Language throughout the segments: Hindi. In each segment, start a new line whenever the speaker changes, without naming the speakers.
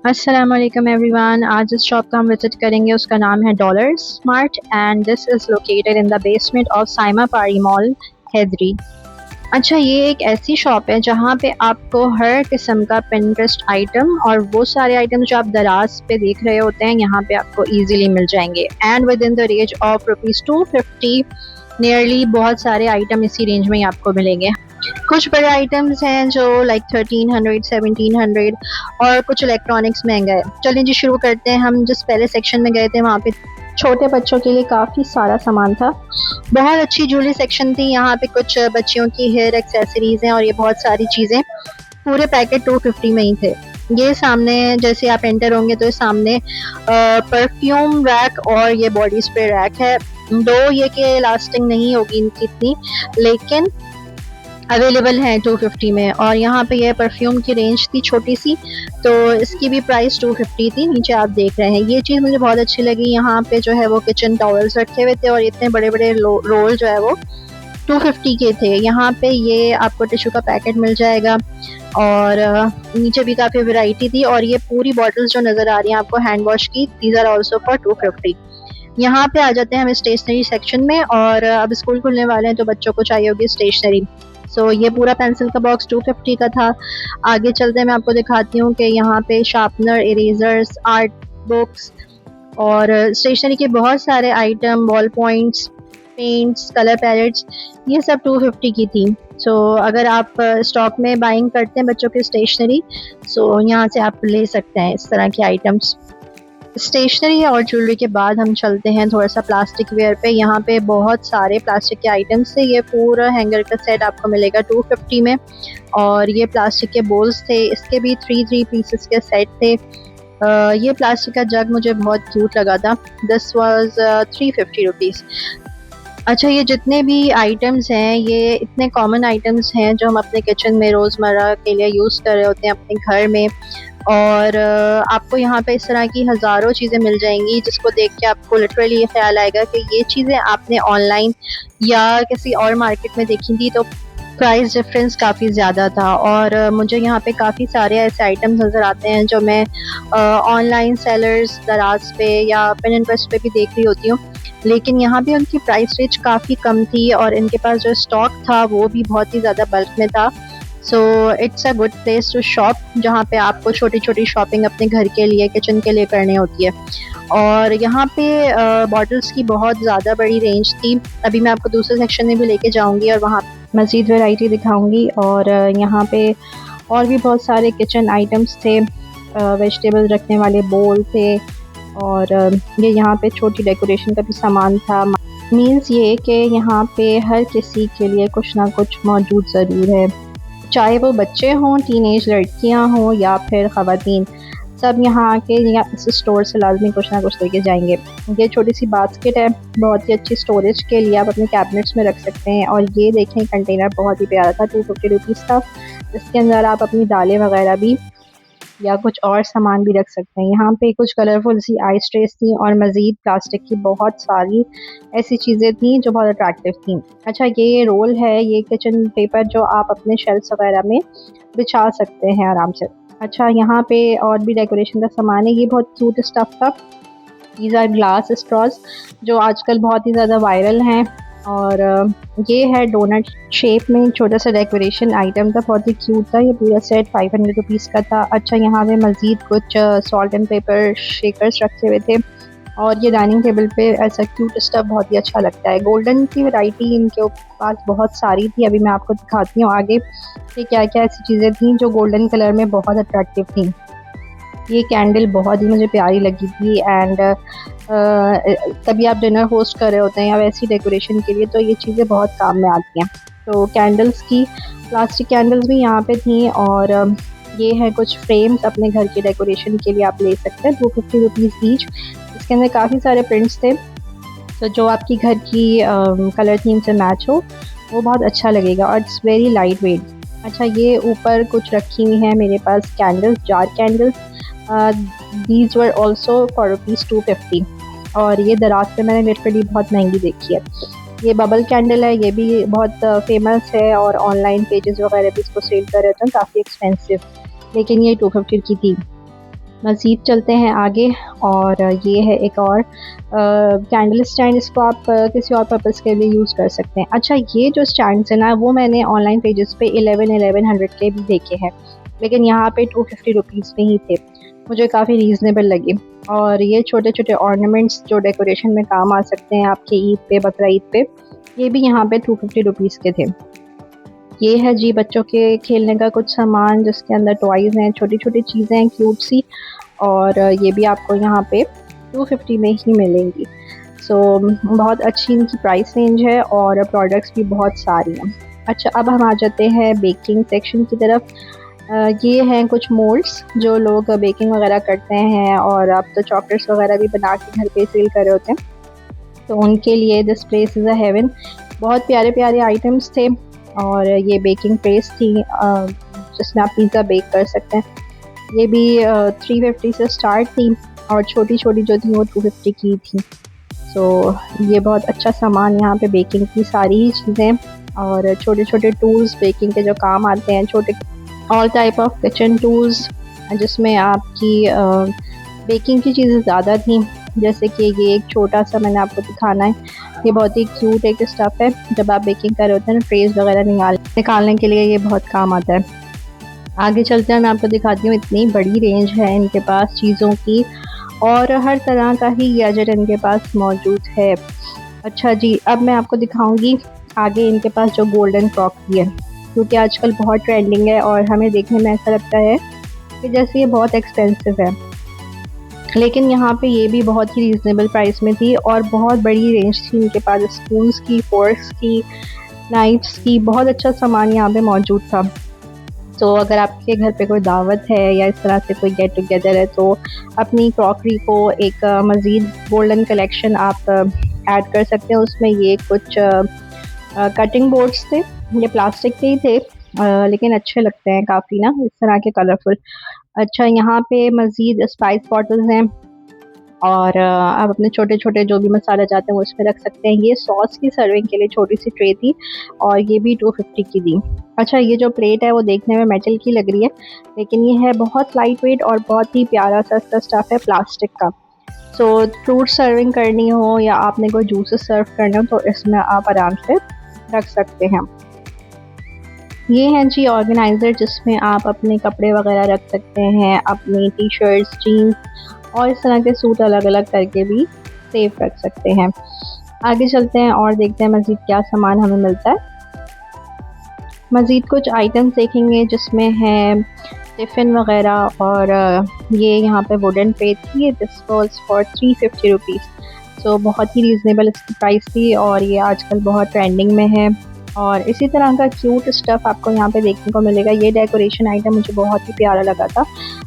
अस्सलाम वालेकुम एवरीवन। आज इस शॉप का हम विजिट करेंगे, उसका नाम है dollar smart and this is located in the basement of Saima पारी मॉल, हैदरी। अच्छा, ये एक ऐसी शॉप है जहाँ पे आपको हर किस्म का पिंटरेस्ट आइटम और वो सारे आइटम जो आप दराज पे देख रहे होते हैं यहाँ पे आपको इजीली मिल जाएंगे and with in the range of ₹250 nearly. बहुत सारे आइटम इसी रेंज में ही आपको मिलेंगे। कुछ बड़े आइटम्स हैं जो लाइक 1300 1700 और कुछ इलेक्ट्रॉनिक्स महंगा है। चलिए जी शुरू करते हैं। हम जिस पहले सेक्शन में गए थे वहाँ पे छोटे बच्चों के लिए काफ़ी सारा सामान था। बहुत अच्छी ज्वेलरी सेक्शन थी। यहाँ पे कुछ बच्चियों की हेयर एक्सेसरीज हैं और ये बहुत सारी चीज़ें पूरे पैकेट 250 में ही थे। ये सामने जैसे आप एंटर होंगे तो सामने परफ्यूम रैक और ये बॉडी स्प्रे रैक है। दो ये के लास्टिंग नहीं होगी इनकी इतनी, लेकिन अवेलेबल हैं 250 में। और यहाँ पे ये परफ्यूम की रेंज थी छोटी सी, तो इसकी भी प्राइस 250 थी। नीचे आप देख रहे हैं, ये चीज़ मुझे बहुत अच्छी लगी। यहाँ पे जो है वो किचन टॉवल्स रखे हुए थे और इतने बड़े बड़े रोल जो है वो 250 के थे। यहाँ पे ये आपको टिश्यू का पैकेट मिल जाएगा और नीचे भी काफ़ी वैरायटी थी। और ये पूरी बॉटल्स जो नज़र आ रही हैं आपको हैंड वॉश की, दीज आर ऑल्सो फॉर 250। यहाँ पे आ जाते हैं हम स्टेशनरी सेक्शन में। और अब स्कूल खुलने वाले हैं तो बच्चों को चाहिए होगी स्टेशनरी। ये पूरा पेंसिल का बॉक्स 250 का था। आगे चलते मैं आपको दिखाती हूँ कि यहाँ पे शार्पनर, इरेजर्स, आर्ट बुक्स और स्टेशनरी के बहुत सारे item, ball points, paints, colour pallets, ये सब 250 की थी। अगर आप स्टॉक में बाइंग करते हैं बच्चों की स्टेशनरी, यहाँ से आप ले सकते हैं इस तरह के आइटम्स। स्टेशनरी और ज्वेलरी के बाद हम चलते हैं थोड़ा सा प्लास्टिक वेयर पे। यहाँ पे बहुत सारे प्लास्टिक के आइटम्स थे। ये पूरा हैंगर का सेट आपको मिलेगा 250 में। और ये प्लास्टिक के बोल्स थे, इसके भी 3 पीसेस के सेट थे। ये प्लास्टिक का जग मुझे बहुत क्यूट लगा था। This was 350 rupees. अच्छा, ये जितने भी आइटम्स हैं ये इतने कॉमन आइटम्स हैं जो हम अपने किचन में रोज़मर्रा के लिए यूज़ कर रहे होते हैं अपने घर में। और आपको यहाँ पे इस तरह की हज़ारों चीज़ें मिल जाएंगी जिसको देख के आपको लिटरली ये ख्याल आएगा कि ये चीज़ें आपने ऑनलाइन या किसी और मार्केट में देखी थी तो प्राइस डिफरेंस काफ़ी ज़्यादा था। और मुझे यहाँ पे काफ़ी सारे ऐसे आइटम्स नज़र आते हैं जो मैं ऑनलाइन सेलर्स, दराज पे या पिनिंटरेस्ट पे भी देख रही होती हूँ, लेकिन यहाँ भी उनकी प्राइस रेंज काफ़ी कम थी और इनके पास जो स्टॉक था वो भी बहुत ही ज़्यादा बल्क में था। It's a good place to shop जहाँ पे आपको छोटी छोटी शॉपिंग अपने घर के लिए, किचन के लिए करनी होती है। और यहाँ पे बॉटल्स की बहुत ज़्यादा बड़ी रेंज थी। अभी मैं आपको दूसरे सेक्शन में भी लेके जाऊँगी और वहाँ मज़ीद वैरायटी दिखाऊंगी। और यहाँ पे और भी बहुत सारे किचन आइटम्स थे, वेजिटेबल रखने वाले बोल थे और ये यहाँ पे छोटी डेकोरेशन का भी सामान था। मीन्स ये कि यहाँ पे हर किसी के लिए कुछ ना कुछ मौजूद ज़रूर है, चाहे वो बच्चे हों, टीनेज लड़कियाँ हों या फिर ख़वातीन, सब यहाँ आके या इस स्टोर से लाजमी कुछ ना कुछ लेके जाएंगे। ये छोटी सी बास्केट है, बहुत ही अच्छी स्टोरेज के लिए आप अपने कैबिनेट्स में रख सकते हैं। और ये देखें, कंटेनर बहुत ही प्यारा था, 250 रुपीज़ का। इसके अंदर आप अपनी दालें वगैरह भी या कुछ और सामान भी रख सकते हैं। यहाँ पे कुछ कलरफुल सी आइस ट्रेस थी और मज़ीद प्लास्टिक की बहुत सारी ऐसी चीज़ें थी जो बहुत अट्रैक्टिव थी। अच्छा, ये रोल है, ये किचन पेपर जो आप अपने शेल्फ्स वगैरह में बिछा सकते हैं आराम से। अच्छा, यहाँ पे और भी डेकोरेशन का सामान है, ये बहुत क्यूट स्टफ था। दीज आर ग्लास स्ट्रॉज जो आजकल बहुत ही ज़्यादा वायरल हैं। और ये है डोनट शेप में छोटा सा डेकोरेशन आइटम था, बहुत ही क्यूट था। ये पूरा सेट 500 रुपीज़ का था। अच्छा, यहाँ पे मज़ीद कुछ सॉल्ट एंड पेपर शेकर्स रखे हुए थे और ये डाइनिंग टेबल पे ऐसा क्यूट स्टफ बहुत ही अच्छा लगता है। गोल्डन की वैरायटी इनके पास बहुत सारी थी। अभी मैं आपको दिखाती हूँ आगे कि क्या क्या ऐसी चीज़ें थी जो गोल्डन कलर में बहुत अट्रैक्टिव थी। ये कैंडल बहुत ही मुझे प्यारी लगी थी एंड कभी आप डिनर होस्ट कर रहे होते हैं या वैसी डेकोरेशन के लिए तो ये चीज़ें बहुत काम में आती हैं। तो कैंडल्स की प्लास्टिक कैंडल्स भी यहाँ पे थी। और ये है कुछ फ्रेम्स अपने घर की डेकोरेशन के लिए आप ले सकते हैं, 250 रुपीज़ ईच। इसके अंदर काफ़ी सारे प्रिंट्स थे, तो जो आपकी घर की कलर थीम से मैच हो वो बहुत अच्छा लगेगा और इट्स वेरी लाइट वेट। अच्छा, ये ऊपर कुछ रखी हुई है मेरे पास candles, jar candles. These were also for ₹250। और ये दराज पे मैंने लिटरली बहुत महंगी देखी है। ये बबल कैंडल है, ये भी बहुत फेमस है और ऑनलाइन पेजेस वगैरह भी इसको सेल कर रहे थे, काफ़ी एक्सपेंसिव, लेकिन ये 250 की थी। मज़ीद चलते हैं आगे और ये है एक और कैंडल स्टैंड। इसको आप किसी और पर्पज़ के लिए यूज़ कर सकते हैं। अच्छा, ये जो स्टैंड्स हैं ना, वो मैंने ऑनलाइन पेजेस पे 1100 के भी देखे हैं, लेकिन यहाँ पे 250 रुपीज़ में ही थे। मुझे काफ़ी रीज़नेबल लगे। और ये छोटे छोटे ऑर्नामेंट्स जो डेकोरेशन में काम आ सकते हैं आपके ईद पे, बकरा ईद पे, ये भी यहाँ पे 250 रुपीज़ के थे। ये है जी बच्चों के खेलने का कुछ सामान, जिसके अंदर टॉयज़ हैं, छोटी छोटी चीज़ें हैं क्यूट सी, और ये भी आपको यहाँ पे 250 में ही मिलेंगी। सो बहुत अच्छी इनकी प्राइस रेंज है और प्रोडक्ट्स भी बहुत सारी हैं। अच्छा, अब हम आ जाते हैं बेकिंग सेक्शन की तरफ। ये हैं कुछ मोल्ड्स जो लोग बेकिंग वगैरह करते हैं, और अब तो चॉकलेट्स वगैरह भी बना के घर पे सेल कर रहे होते हैं, तो उनके लिए this place is a heaven. बहुत प्यारे प्यारे आइटम्स थे, और ये बेकिंग ट्रेस थी जिसमें आप पिज़्ज़ा बेक कर सकते हैं। ये भी 350 से स्टार्ट थी, और छोटी छोटी जो थी वो 250 की थी। सो ये बहुत अच्छा सामान, यहाँ पे बेकिंग की सारी ही चीज़ें और छोटे छोटे टूल्स बेकिंग के जो काम आते हैं, छोटे all type of kitchen tools, जिसमें आपकी बेकिंग की चीज़ें ज़्यादा थी। जैसे कि ये एक छोटा सा मैंने आपको दिखाना है, ये बहुत ही क्यूट एक स्टफ़ है। जब आप बेकिंग कर रहे होते हैं ना, ट्रेस वगैरह निकालने के लिए ये बहुत काम आता है। आगे चलते हैं, मैं आपको दिखाती हूँ। इतनी बड़ी रेंज है इनके पास चीज़ों की, और हर तरह का ही गैजेट इनके पास मौजूद है। अच्छा जी, अब मैं आपको दिखाऊंगी आगे इनके पास जो गोल्डन क्रॉकरी है, क्योंकि आजकल बहुत ट्रेंडिंग है और हमें देखने में ऐसा लगता है कि जैसे ये बहुत एक्सपेंसिव है, लेकिन यहाँ पे ये भी बहुत ही रीज़नेबल प्राइस में थी, और बहुत बड़ी रेंज थी इनके पास स्पून्स की, फोर्क्स की, नाइफ्स की। बहुत अच्छा सामान यहाँ पे मौजूद था। तो अगर आपके घर पे कोई दावत है या इस तरह से कोई गेट टुगेदर है, तो अपनी क्रॉकरी को एक मज़ीद गोल्डन कलेक्शन आप ऐड कर सकते हैं। उसमें ये कुछ कटिंग बोर्ड्स थे, ये प्लास्टिक के ही थे, लेकिन अच्छे लगते हैं काफ़ी ना, इस तरह के कलरफुल। अच्छा, यहाँ पे मज़ीद स्पाइस बॉटल्स हैं, और आप अपने छोटे छोटे जो भी मसाला चाहते हैं वो इसमें रख सकते हैं। ये सॉस की सर्विंग के लिए छोटी सी ट्रे थी, और ये भी 250 की थी। अच्छा, ये जो प्लेट है वो देखने में मेटल की लग रही है, लेकिन ये है बहुत लाइट वेट और बहुत ही प्यारा सा इसका स्टफ़ है प्लास्टिक का। सो फ्रूट सर्विंग करनी हो या आपने कोई जूसेस सर्व करने हो, तो इसमें आप आराम से रख सकते हैं। ये हैं जी ऑर्गेनाइज़र, जिसमें आप अपने कपड़े वगैरह रख सकते हैं, अपनी टी शर्ट्स, जीन्स और इस तरह के सूट अलग अलग करके भी सेफ रख सकते हैं। आगे चलते हैं और देखते हैं मज़ीद क्या सामान हमें मिलता है। मज़ीद कुछ आइटम्स देखेंगे जिसमें है टिफ़िन वगैरह, और ये यहाँ पे वुडन प्लेट थी। This was for 350 rupees. So बहुत ही रीज़नेबल इसकी प्राइस थी, और ये आजकल बहुत ट्रेंडिंग में है। और इसी तरह का क्यूट स्टफ़ आपको यहाँ पे देखने को मिलेगा। ये डेकोरेशन आइटम मुझे बहुत ही प्यारा लगा था।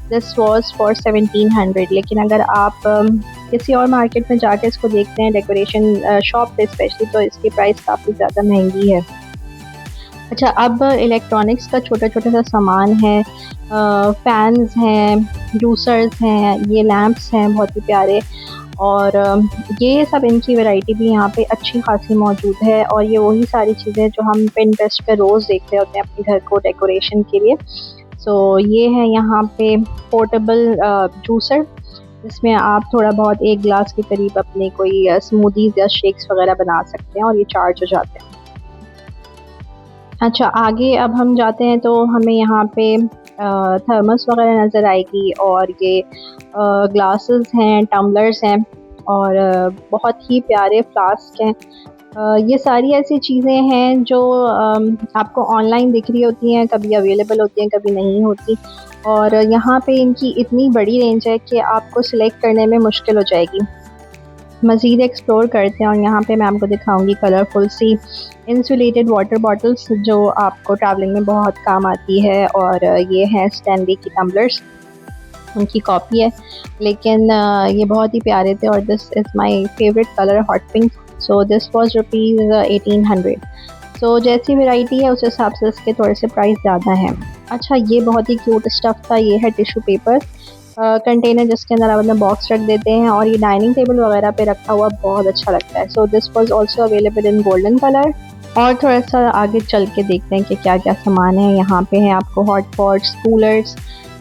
दिस वाज फॉर 1700, लेकिन अगर आप किसी और मार्केट में जाके इसको देखते हैं डेकोरेशन शॉप पे स्पेशली, तो इसकी प्राइस काफ़ी ज़्यादा महंगी है। अच्छा, अब इलेक्ट्रॉनिक्स का छोटा छोटा सा सामान है, फ़ैन्स हैं, जूसर्स हैं, ये लैंप्स हैं बहुत ही प्यारे, और ये सब इनकी वैरायटी भी यहाँ पे अच्छी खासी मौजूद है। और ये वही सारी चीज़ें जो हम पिंटरेस्ट पे रोज़ देख रहे होते हैं अपने घर को डेकोरेशन के लिए। सो ये है यहाँ पे पोर्टेबल जूसर, जिसमें आप थोड़ा बहुत 1 ग्लास के करीब अपने कोई स्मूदीज़ या शेक्स वगैरह बना सकते हैं, और ये चार्ज हो जाते हैं। अच्छा, आगे अब हम जाते हैं तो हमें यहाँ पे थर्मस वगैरह नज़र आएगी, और ये ग्लासेस हैं, टम्बलर्स हैं, और बहुत ही प्यारे फ्लास्क हैं। ये सारी ऐसी चीज़ें हैं जो आपको ऑनलाइन दिख रही होती हैं, कभी अवेलेबल होती हैं, कभी नहीं होती, और यहाँ पे इनकी इतनी बड़ी रेंज है कि आपको सिलेक्ट करने में मुश्किल हो जाएगी। मज़ीद एक्सप्लोर करते हैं, और यहाँ पे मैं आपको दिखाऊंगी कलरफुल सी इंसुलेटेड वाटर बॉटल्स, जो आपको ट्रैवलिंग में बहुत काम आती है। और ये हैं स्टैनली की टम्बलर्स, उनकी कॉपी है, लेकिन ये बहुत ही प्यारे थे। और this is my favourite colour, hot pink. So this was rupees 1800। सो जैसी वैरायटी है उस हिसाब से इसके थोड़े से प्राइस ज़्यादा हैं। अच्छा, ये बहुत ही क्यूट स्टफ़ था। ये है टिश्यू पेपर कंटेनर, जिसके अंदर आप अपना बॉक्स रख देते हैं, और ये डाइनिंग टेबल वगैरह पे रखा हुआ बहुत अच्छा लगता है। So this was also available in golden colour. और थोड़ा सा आगे चल के देखते हैं कि क्या क्या सामान है। यहाँ पे है आपको hot pots, coolers,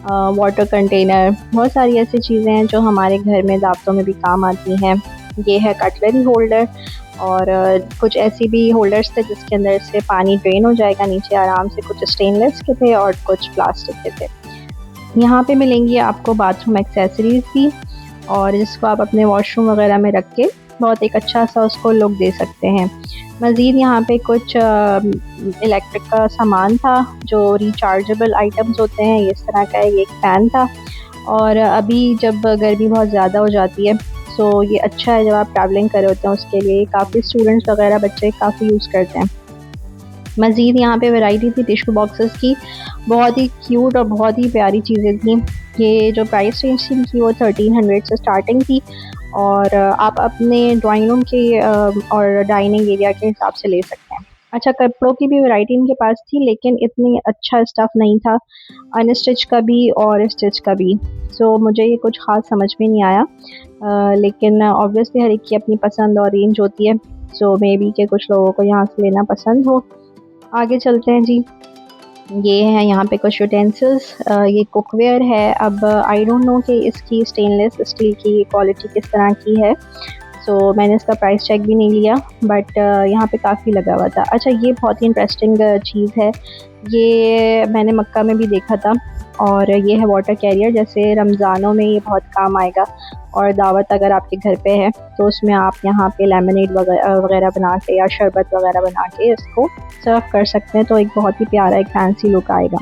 water container, बहुत सारी ऐसी चीज़ें हैं जो हमारे घर में दावतों में भी काम आती हैं। ये है कटलरी होल्डर और कुछ ऐसी भी होल्डर्स थे जिसके अंदर से पानी ड्रेन हो जाएगा नीचे आराम से। कुछ स्टेनलेस के थे और कुछ प्लास्टिक के थे। यहाँ पे मिलेंगी आपको बाथरूम एक्सेसरीज़ भी, और जिसको आप अपने वॉशरूम वगैरह में रख के बहुत एक अच्छा सा उसको लुक दे सकते हैं। मज़ीद यहाँ पे कुछ इलेक्ट्रिक का सामान था जो रिचार्जेबल आइटम्स होते हैं, इस तरह का एक फ़ैन था। और अभी जब गर्मी बहुत ज़्यादा हो जाती है तो ये अच्छा है जब आप ट्रैवलिंग कर रहे होते हैं उसके लिए। काफ़ी स्टूडेंट्स वगैरह बच्चे काफ़ी यूज़ करते हैं। मज़ीद यहाँ पे वैरायटी थी टिश्यू बॉक्सेस की, बहुत ही क्यूट और बहुत ही प्यारी चीज़ें थी। ये जो प्राइस रेंज थी इनकी वो 1300 से स्टार्टिंग थी, और आप अपने ड्राइंग रूम के और डाइनिंग एरिया के हिसाब से ले सकते हैं। अच्छा, कपड़ों की भी वैरायटी इनके पास थी लेकिन इतनी अच्छा स्टफ़ नहीं था, अनस्टिच का भी और स्टिच का भी। सो मुझे ये कुछ ख़ास समझ में नहीं आया, लेकिन ऑब्वियसली हर एक की अपनी पसंद और रेंज होती है। सो मे बी के कुछ लोगों को यहाँ से लेना पसंद हो। आगे चलते हैं जी। ये है यहाँ पे कुछ यूटेंसिल्स, ये कुकवेयर है। अब आई डोंट नो कि इसकी स्टेनलेस स्टील की क्वालिटी किस तरह की है, सो मैंने इसका प्राइस चेक भी नहीं लिया, बट यहाँ पे काफ़ी लगा हुआ था। अच्छा, ये बहुत ही इंटरेस्टिंग चीज़ है, ये मैंने मक्का में भी देखा था, और ये है वाटर कैरियर। जैसे रमज़ानों में ये बहुत काम आएगा, और दावत अगर आपके घर पे है तो उसमें आप यहाँ पे लेमनेड वगैरह बना के या शरबत वगैरह बना के इसको सर्व कर सकते हैं, तो एक बहुत ही प्यारा एक फैंसी लुक आएगा।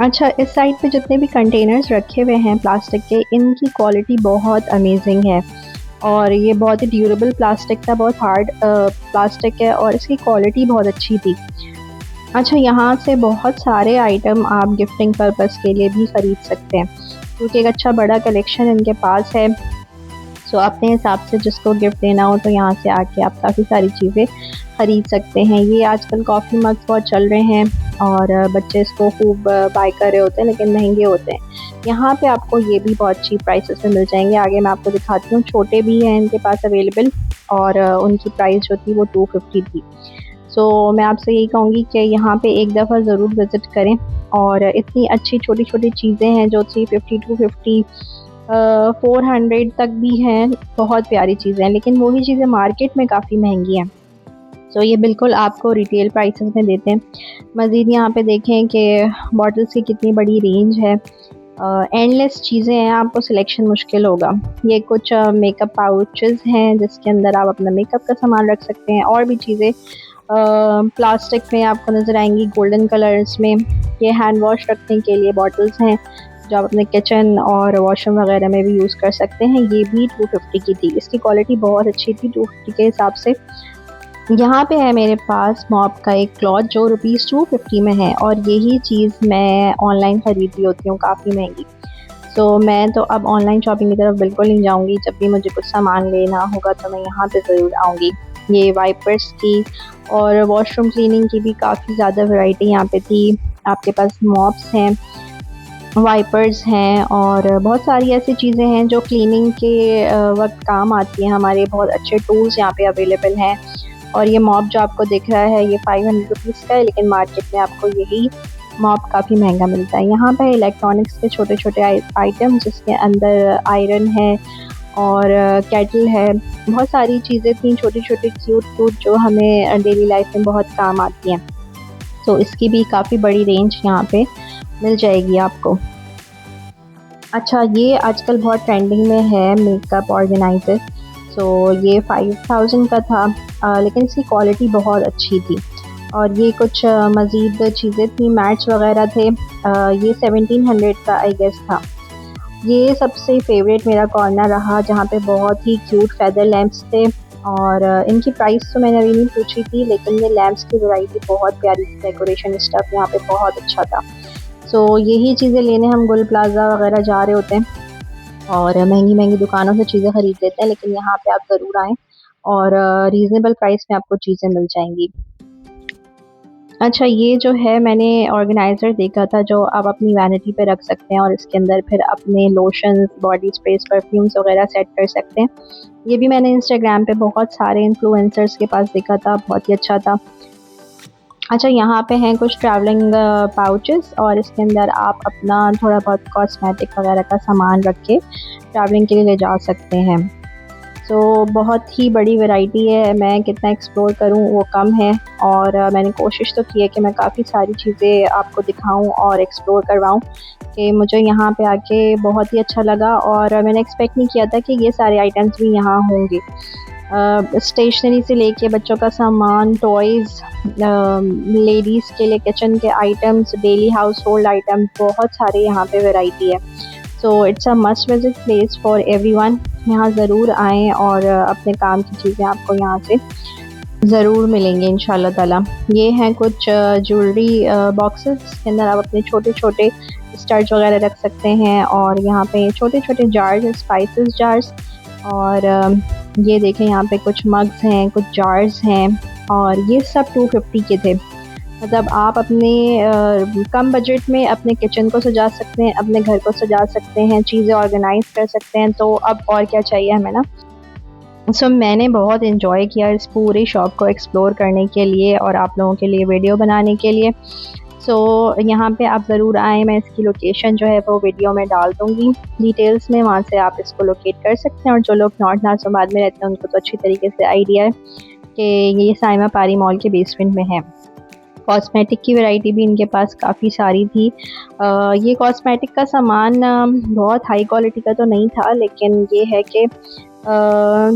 अच्छा, इस साइड पे जितने भी कंटेनर्स रखे हुए हैं प्लास्टिक के, इनकी क्वालिटी बहुत अमेजिंग है, और ये बहुत ही ड्यूरेबल प्लास्टिक था, बहुत हार्ड प्लास्टिक है, और इसकी क्वालिटी बहुत अच्छी थी। अच्छा, यहाँ से बहुत सारे आइटम आप गिफ्टिंग पर्पस के लिए भी ख़रीद सकते हैं, क्योंकि एक अच्छा बड़ा कलेक्शन इनके पास है। सो अपने हिसाब से जिसको गिफ्ट देना हो तो यहाँ से आके आप काफ़ी सारी चीज़ें ख़रीद सकते हैं। ये आजकल कॉफ़ी मग्स बहुत चल रहे हैं, और बच्चे इसको खूब बाय कर रहे होते हैं, लेकिन महंगे होते हैं। यहाँ पे आपको ये भी बहुत चीप प्राइसेस में मिल जाएंगे। आगे मैं आपको दिखाती हूँ, छोटे भी हैं इनके पास अवेलेबल, और उनकी प्राइस जो थी वो 250 थी। सो मैं आपसे यही कहूँगी कि यहाँ पे एक दफ़ा ज़रूर विज़िट करें, और इतनी अच्छी छोटी छोटी चीज़ें हैं जो 350 250 400 तक भी हैं, बहुत प्यारी चीज़ें हैं, लेकिन वही चीज़ें मार्केट में काफ़ी महंगी हैं। सो ये बिल्कुल आपको रिटेल प्राइसेस में देते हैं। मज़ीद यहाँ पे देखें कि बॉटल्स की कितनी बड़ी रेंज है, एंडलेस चीज़ें हैं, आपको सिलेक्शन मुश्किल होगा। ये कुछ मेकअप पाउचेस हैं जिसके अंदर आप अपना मेकअप का सामान रख सकते हैं, और भी चीज़ें प्लास्टिक में आपको नज़र आएंगी गोल्डन कलर्स में। ये हैंड वॉश रखने के लिए बॉटल्स हैं जो आप अपने किचन और वॉशरूम वगैरह में भी यूज़ कर सकते हैं। ये भी 250 की थी, इसकी क्वालिटी बहुत अच्छी थी 250 के हिसाब से। यहाँ पे है मेरे पास मॉप का एक क्लॉथ जो ₹250 में है, और यही चीज़ मैं ऑनलाइन ख़रीद रही होती हूँ काफ़ी महंगी। सो मैं तो अब ऑनलाइन शॉपिंग की तरफ बिल्कुल नहीं जाऊँगी। जब भी मुझे कुछ सामान लेना होगा तो मैं यहाँ पे ज़रूर आऊँगी। ये वाइपर्स की और वॉशरूम क्लीनिंग की भी काफ़ी ज़्यादा वैरायटी यहाँ पे थी। आपके पास मॉप्स हैं, वाइपर्स हैं, और बहुत सारी ऐसी चीज़ें हैं जो क्लीनिंग के वक्त काम आती हैं। हमारे बहुत अच्छे टूल्स यहाँ पे अवेलेबल हैं। और ये मॉप जो आपको दिख रहा है ये 500 रुपीज़ का है, लेकिन मार्केट में आपको यही मॉप काफ़ी महंगा मिलता है। यहाँ पे इलेक्ट्रॉनिक्स के छोटे छोटे आइटम जिसके अंदर आयरन है और केटल है, बहुत सारी चीज़ें थी छोटी छोटी क्यूट क्यूट जो हमें डेली लाइफ में बहुत काम आती हैं। तो इसकी भी काफ़ी बड़ी रेंज यहाँ पे मिल जाएगी आपको। अच्छा, ये आजकल बहुत ट्रेंडिंग में है मेकअप ऑर्गेनाइज़र। सो ये 5000 का था, लेकिन इसकी क्वालिटी बहुत अच्छी थी। और ये कुछ मज़ीद चीज़ें थी, मैट्स वगैरह थे। ये 1700 का आई गेस था। ये सबसे फेवरेट मेरा कॉर्नर रहा जहाँ पे बहुत ही क्यूट फेदर लैंप्स थे, और इनकी प्राइस तो मैंने अभी नहीं पूछी थी, लेकिन ये लैंप्स की वैरायटी बहुत प्यारी थी। डेकोरेशन स्टफ़ यहाँ पे बहुत अच्छा था। सो यही चीज़ें लेने हम गुल प्लाज़ा वगैरह जा रहे होते हैं, और महंगी महंगी दुकानों से चीज़ें ख़रीद लेते हैं, लेकिन यहाँ पे आप ज़रूर आएँ, और रीज़नेबल प्राइस में आपको चीज़ें मिल जाएंगी। अच्छा, ये जो है मैंने ऑर्गेनाइज़र देखा था जो आप अपनी वैनिटी पे रख सकते हैं, और इसके अंदर फिर अपने लोशंस, बॉडी स्प्रेस, परफ्यूम्स वगैरह सेट कर सकते हैं। ये भी मैंने इंस्टाग्राम पे बहुत सारे इन्फ्लुएंसर्स के पास देखा था, बहुत ही अच्छा था। अच्छा, यहाँ पे हैं कुछ ट्रैवलिंग पाउचेस और इसके अंदर आप अपना थोड़ा बहुत कॉस्मेटिक वगैरह का सामान रख के ट्रैवलिंग के लिए ले जा सकते हैं। सो बहुत ही बड़ी वैरायटी है, मैं कितना एक्सप्लोर करूँ वो कम है, और मैंने कोशिश तो की है कि मैं काफ़ी सारी चीज़ें आपको दिखाऊं और एक्सप्लोर करवाऊं, कि मुझे यहाँ पे आके बहुत ही अच्छा लगा और मैंने एक्सपेक्ट नहीं किया था कि ये सारे आइटम्स भी यहाँ होंगे। स्टेशनरी से लेके बच्चों का सामान, टॉयज़, लेडीज़ के लिए किचन के items, daily house hold item, बहुत सारे यहाँ पे वैरायटी है। So it's a must visit place for everyone. यहाँ ज़रूर आएँ और अपने काम की चीज़ें आपको यहाँ से ज़रूर मिलेंगे इंशाल्लाह ताला। ये हैं कुछ ज्वेलरी बॉक्सेस, इसके अंदर आप अपने छोटे छोटे स्टड्स वगैरह रख सकते हैं, और यहाँ पे छोटे छोटे जार्स, स्पाइसेस जार्स, और ये देखें यहाँ पे कुछ मग्स हैं, कुछ जार्स हैं, और ये सब 250 के थे। मतलब आप अपने कम बजट में अपने किचन को सजा सकते हैं, अपने घर को सजा सकते हैं, चीज़ें ऑर्गेनाइज कर सकते हैं, तो अब और क्या चाहिए हमें ना। सो मैंने बहुत इन्जॉय किया इस पूरी शॉप को एक्सप्लोर करने के लिए और आप लोगों के लिए वीडियो बनाने के लिए। सो यहाँ पे आप ज़रूर आएँ, मैं इसकी लोकेशन जो है वो वीडियो में डाल दूँगी डिटेल्स में, वहाँ से आप इसको लोकेट कर सकते हैं। और जो लोग नॉर्थ नाज़िमाबाद में रहते हैं उनको तो अच्छी तरीके से आइडिया है कि ये साइमा पारी मॉल के बेसमेंट में है। कॉस्मेटिक की वैरायटी भी इनके पास काफ़ी सारी थी। ये कॉस्मेटिक का सामान बहुत हाई क्वालिटी का तो नहीं था, लेकिन ये है कि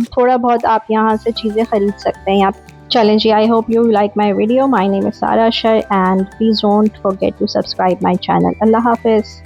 थोड़ा बहुत आप यहाँ से चीज़ें ख़रीद सकते हैं। आप चलें जी, I hope you like my video. My name is Sara Asher and please don't forget to subscribe my channel. अल्लाह हाफिज़।